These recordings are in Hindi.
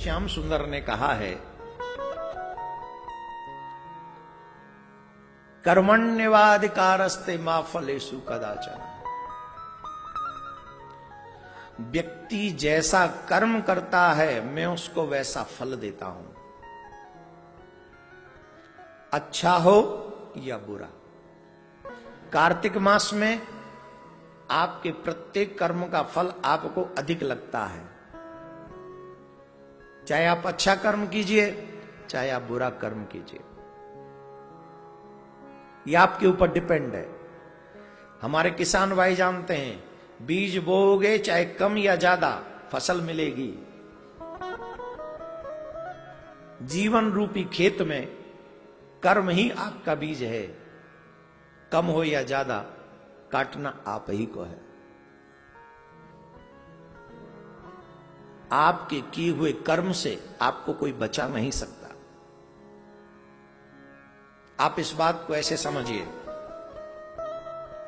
श्याम सुंदर ने कहा है, कर्मण्यवाधिकारस्ते मा फलेषु कदाचन। व्यक्ति जैसा कर्म करता है मैं उसको वैसा फल देता हूं, अच्छा हो या बुरा। कार्तिक मास में आपके प्रत्येक कर्म का फल आपको अधिक लगता है, चाहे आप अच्छा कर्म कीजिए चाहे आप बुरा कर्म कीजिए, यह आपके ऊपर डिपेंड है। हमारे किसान भाई जानते हैं, बीज बोओगे चाहे कम या ज्यादा फसल मिलेगी। जीवन रूपी खेत में कर्म ही आपका बीज है, कम हो या ज्यादा काटना आप ही को है। आपके किए हुए कर्म से आपको कोई बचा नहीं सकता। आप इस बात को ऐसे समझिए।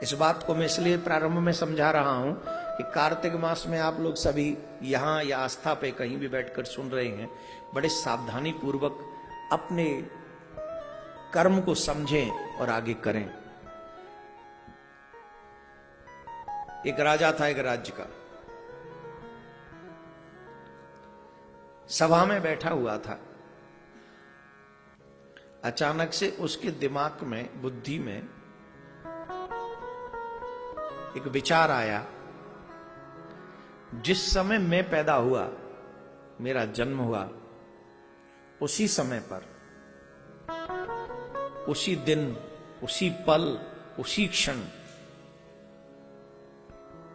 इस बात को मैं इसलिए प्रारंभ में समझा रहा हूं कि कार्तिक मास में आप लोग सभी यहां या आस्था पे कहीं भी बैठकर सुन रहे हैं, बड़े सावधानी पूर्वक अपने कर्म को समझें और आगे करें। एक राजा था एक राज्य का, सभा में बैठा हुआ था। अचानक से उसके दिमाग में, बुद्धि में एक विचार आया, जिस समय मैं पैदा हुआ, मेरा जन्म हुआ, उसी समय पर, उसी दिन, उसी पल, उसी क्षण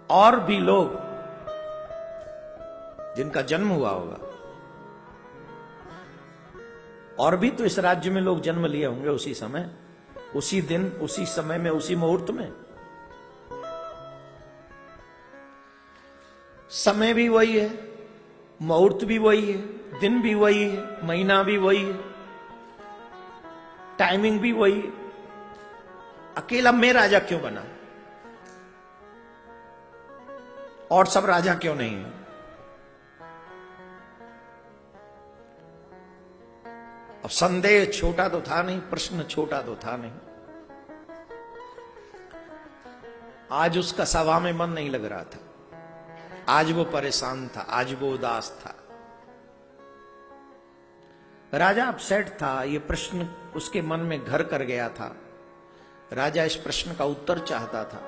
और भी लोग जिनका जन्म हुआ होगा, और भी तो इस राज्य में लोग जन्म लिए होंगे उसी समय, उसी दिन, उसी समय में, उसी मुहूर्त में। समय भी वही है, मुहूर्त भी वही है, दिन भी वही है, महीना भी वही है, टाइमिंग भी वही है। अकेला मैं राजा क्यों बना और सब राजा क्यों नहीं है? अब संदेह छोटा तो था नहीं, प्रश्न छोटा तो था नहीं। आज उसका सभा में मन नहीं लग रहा था, आज वो परेशान था, आज वो उदास था। राजा अपसेट था, ये प्रश्न उसके मन में घर कर गया था। राजा इस प्रश्न का उत्तर चाहता था,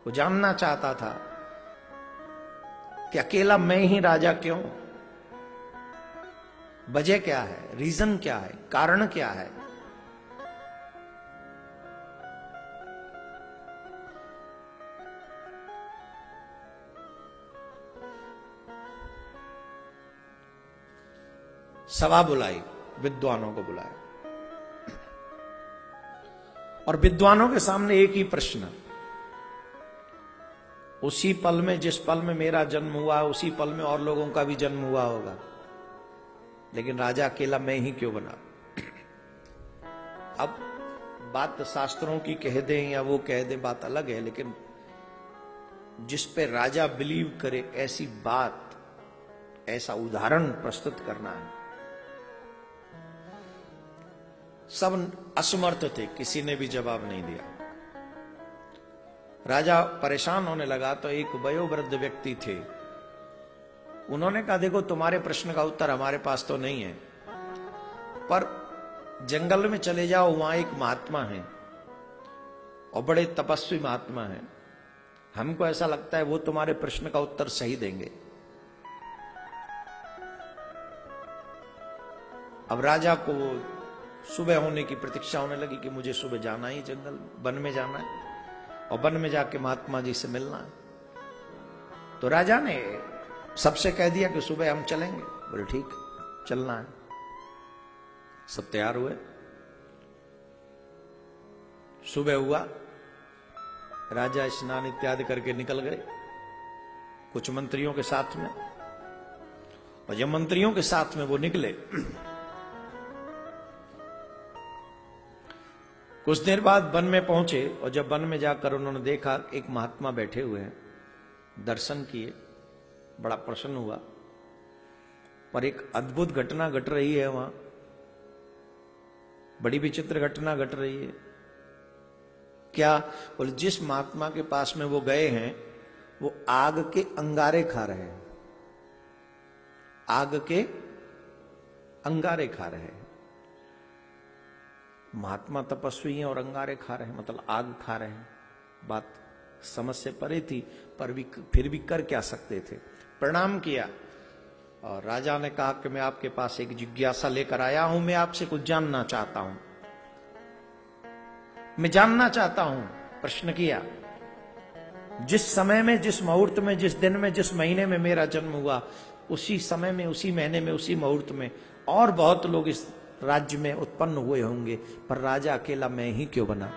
वो जानना चाहता था कि अकेला मैं ही राजा क्यों, वजह क्या है, रीजन क्या है, कारण क्या है। सभा बुलाई, विद्वानों को बुलाया और विद्वानों के सामने एक ही प्रश्न, उसी पल में, जिस पल में मेरा जन्म हुआ, उसी पल में और लोगों का भी जन्म हुआ होगा, लेकिन राजा अकेला मैं ही क्यों बना। अब बात तो शास्त्रों की कह दें या वो कह दें, बात अलग है, लेकिन जिस पे राजा बिलीव करे ऐसी बात, ऐसा उदाहरण प्रस्तुत करना है। सब असमर्थ थे, किसी ने भी जवाब नहीं दिया। राजा परेशान होने लगा तो एक वयोवृद्ध व्यक्ति थे, उन्होंने कहा, देखो तुम्हारे प्रश्न का उत्तर हमारे पास तो नहीं है, पर जंगल में चले जाओ, वहां एक महात्मा है और बड़े तपस्वी महात्मा है, हमको ऐसा लगता है वो तुम्हारे प्रश्न का उत्तर सही देंगे। अब राजा को सुबह होने की प्रतीक्षा होने लगी कि मुझे सुबह जाना ही, जंगल वन में जाना है और वन में जाके महात्मा जी से मिलना है। तो राजा ने सबसे कह दिया कि सुबह हम चलेंगे। बोले ठीक, चलना है। सब तैयार हुए, सुबह हुआ, राजा स्नान इत्यादि करके निकल गए कुछ मंत्रियों के साथ में। और जब मंत्रियों के साथ में वो निकले, कुछ देर बाद वन में पहुंचे और जब वन में जाकर उन्होंने देखा एक महात्मा बैठे हुए हैं, दर्शन किए, बड़ा प्रसन्न हुआ पर एक अद्भुत घटना घट रही है वहां, बड़ी विचित्र घटना घट रही है। क्या? बोले जिस महात्मा के पास में वो गए हैं वो आग के अंगारे खा रहे हैं, आग के अंगारे खा रहे हैं। महात्मा तपस्वी हैं और अंगारे खा रहे हैं, मतलब आग खा रहे हैं। बात समझ से परे थी, पर भी फिर भी कर क्या सकते थे। प्रणाम किया और राजा ने कहा कि मैं आपके पास एक जिज्ञासा लेकर आया हूं, मैं आपसे कुछ जानना चाहता हूं, मैं जानना चाहता हूं। प्रश्न किया, जिस समय में, जिस मुहूर्त में, जिस दिन में, जिस महीने में मेरा जन्म हुआ, उसी समय में, उसी महीने में, उसी मुहूर्त में और बहुत लोग इस राज्य में उत्पन्न हुए होंगे, पर राजा अकेला मैं ही क्यों बना?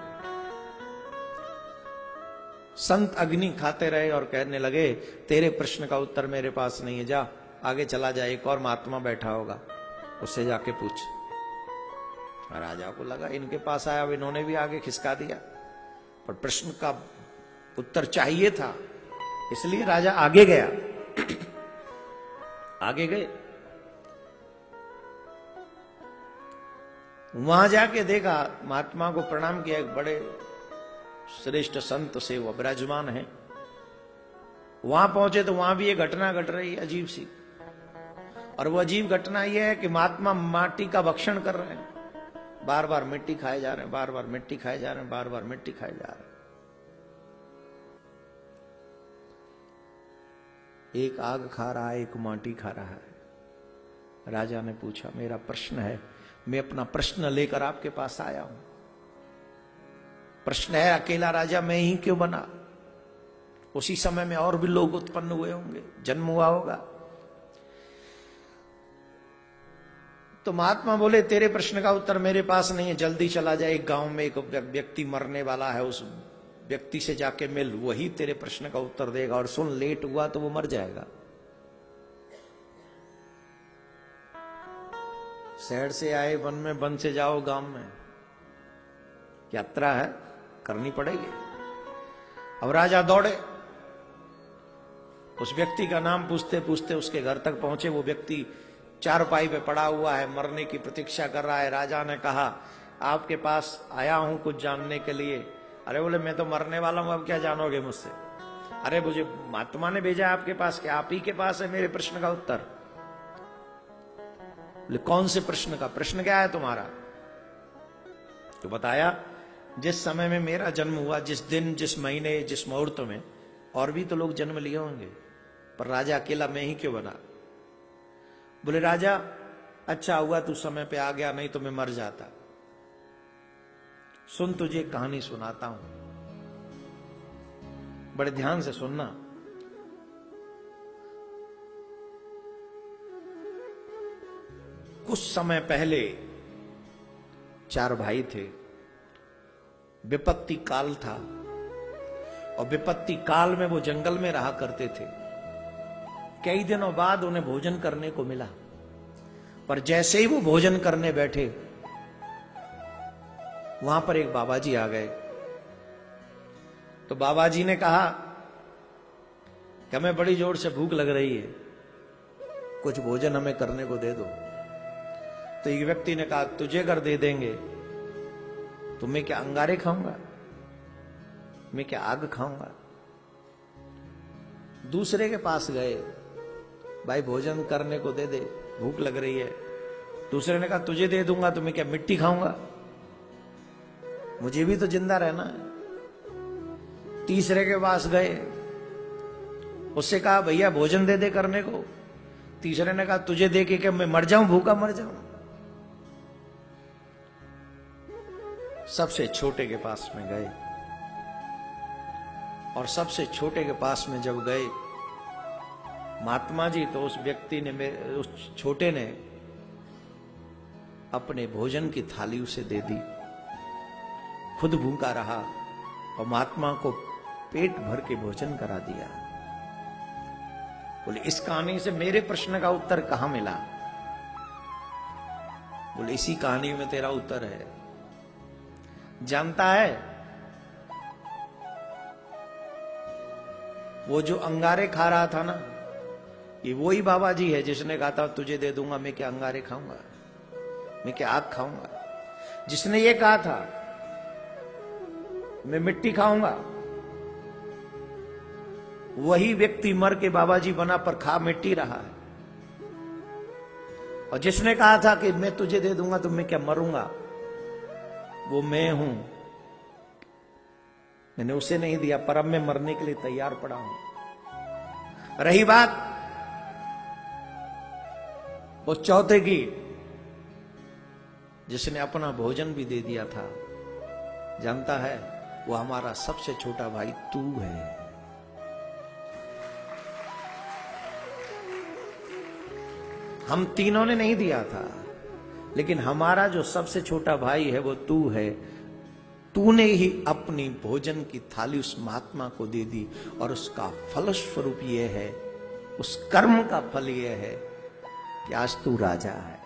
संत अग्नि खाते रहे और कहने लगे, तेरे प्रश्न का उत्तर मेरे पास नहीं है, जा आगे चला जा, एक और महात्मा बैठा होगा, उससे जाके पूछ। राजा को लगा इनके पास आया, इन्होंने भी आगे खिसका दिया, पर प्रश्न का उत्तर चाहिए था, इसलिए राजा आगे गया। आगे गए, वहां जाके देखा, महात्मा को प्रणाम किया, एक बड़े श्रेष्ठ संत से वो विराजमान है। वहां पहुंचे तो वहां भी एक घटना घट रही है अजीब सी, और वो अजीब घटना यह है कि महात्मा माटी का भक्षण कर रहे हैं, बार बार मिट्टी खाए जा रहे हैं, बार बार मिट्टी खाए जा रहे हैं, बार बार मिट्टी खाए जा रहे हैं। एक आग खा रहा है, एक माटी खा रहा है। राजा ने पूछा, मेरा प्रश्न है, मैं अपना प्रश्न लेकर आपके पास आया हूं। प्रश्न है, अकेला राजा मैं ही क्यों बना? उसी समय में और भी लोग उत्पन्न हुए होंगे, जन्म हुआ होगा। तो महात्मा बोले, तेरे प्रश्न का उत्तर मेरे पास नहीं है, जल्दी चला जाए, एक गांव में एक व्यक्ति मरने वाला है, उस व्यक्ति से जाके मिल, वही तेरे प्रश्न का उत्तर देगा, और सुन लेट हुआ तो वो मर जाएगा। शहर से आए वन में, वन से जाओ गांव में, यात्रा है, करनी पड़ेगी। अब राजा दौड़े, उस व्यक्ति का नाम पूछते पूछते उसके घर तक पहुंचे। वो व्यक्ति चारपाई पे पड़ा हुआ है, मरने की प्रतीक्षा कर रहा है। राजा ने कहा, आपके पास आया हूं कुछ जानने के लिए। अरे बोले, मैं तो मरने वाला हूं, अब क्या जानोगे मुझसे? अरे मुझे महात्मा ने भेजा आपके पास, कि आप ही के पास है मेरे प्रश्न का उत्तर। बोले, कौन से प्रश्न का? प्रश्न क्या है तुम्हारा? तो बताया, जिस समय में मेरा जन्म हुआ, जिस दिन, जिस महीने, जिस मुहूर्त में, और भी तो लोग जन्म लिए होंगे, पर राजा अकेला मैं ही क्यों बना? बोले, राजा अच्छा हुआ तू समय पे आ गया, नहीं तो मैं मर जाता। सुन, तुझे एक कहानी सुनाता हूं, बड़े ध्यान से सुनना। कुछ समय पहले 4 भाई थे, विपत्ति काल था, और विपत्ति काल में वो जंगल में रहा करते थे। कई दिनों बाद उन्हें भोजन करने को मिला, पर जैसे ही वो भोजन करने बैठे, वहां पर एक बाबा जी आ गए। तो बाबा जी ने कहा कि हमें बड़ी जोर से भूख लग रही है, कुछ भोजन हमें करने को दे दो। तो एक व्यक्ति ने कहा, तुझे कर दे देंगे, तो मैं क्या अंगारे खाऊंगा? मैं क्या आग खाऊंगा? दूसरे के पास गए, भाई भोजन करने को दे दे, भूख लग रही है। दूसरे ने कहा, तुझे दे दूंगा, तो मैं क्या मिट्टी खाऊंगा? मुझे भी तो जिंदा रहना है। तीसरे के पास गए, उससे कहा, भैया भोजन दे दे करने को। तीसरे ने कहा, तुझे दे के क्या मैं मर जाऊं, भूखा मर जाऊं? सबसे छोटे के पास में गए, और सबसे छोटे के पास में जब गए, महात्मा जी, तो उस व्यक्ति ने, उस छोटे ने अपने भोजन की थाली उसे दे दी, खुद भूखा रहा, और महात्मा को पेट भर के भोजन करा दिया। बोले, इस कहानी से मेरे प्रश्न का उत्तर कहां मिला? बोले, इसी कहानी में तेरा उत्तर है। जानता है, वो जो अंगारे खा रहा था ना, ये वही बाबा जी है जिसने कहा था तुझे दे दूंगा, मैं क्या अंगारे खाऊंगा, मैं क्या आग खाऊंगा। जिसने ये कहा था मैं मिट्टी खाऊंगा, वही व्यक्ति मर के बाबा जी बना पर खा मिट्टी रहा है। और जिसने कहा था कि मैं तुझे दे दूंगा तो मैं क्या मरूंगा, वो मैं हूं। मैंने उसे नहीं दिया, पर अब मैं मरने के लिए तैयार पड़ा हूं। रही बात वो चौथे की, जिसने अपना भोजन भी दे दिया था, जानता है वो हमारा सबसे छोटा भाई तू है। हम तीनों ने नहीं दिया था, लेकिन हमारा जो सबसे छोटा भाई है वो तू है। तूने ही अपनी भोजन की थाली उस महात्मा को दे दी, और उसका फलस्वरूप यह है, उस कर्म का फल यह है कि आज तू राजा है।